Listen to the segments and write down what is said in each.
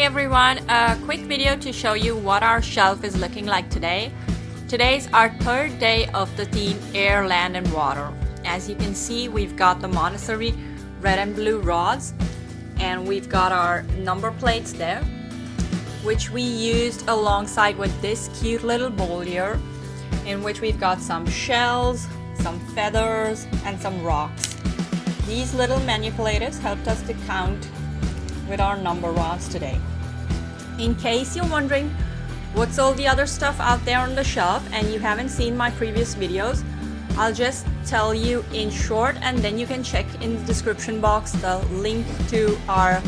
everyone, a quick video to show you what our shelf is looking like today. Today's our third day of the theme Air, Land and Water. As you can see, we've got the Montessori red and blue rods, and we've got our number plates there, which we used alongside with this cute little bowl here, in which we've got some shells, some feathers and some rocks. These little manipulators helped us to count with our number rods today. In case you're wondering what's all the other stuff out there on the shelf and you haven't seen my previous videos, I'll just tell you in short, and then you can check in the description box the link to our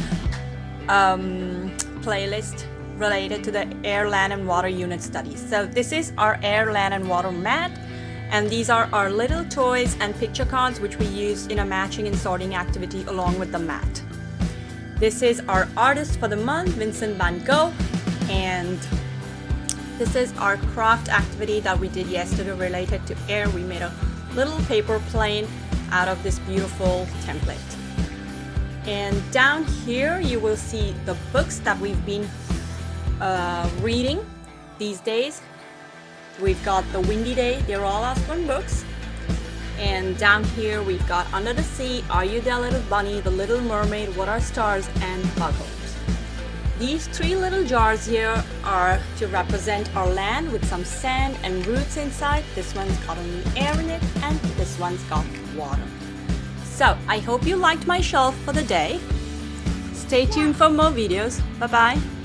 playlist related to the Air, Land and Water unit studies. So this is our Air, Land and Water mat, and these are our little toys and picture cards which we use in a matching and sorting activity along with the mat. This is our artist for the month, Vincent van Gogh, and this is our craft activity that we did yesterday related to air. We made a little paper plane out of this beautiful template. And down here you will see the books that we've been reading these days. We've got the Windy Day, They're All Us Fun books. And down here we've got Under the Sea, Are You There Little Bunny, The Little Mermaid, What Are Stars, and Puddles. These three little jars here are to represent our land with some sand and roots inside. This one's got only air in it, and this one's got water. So I hope you liked my shelf for the day. Stay tuned for more videos. Bye bye.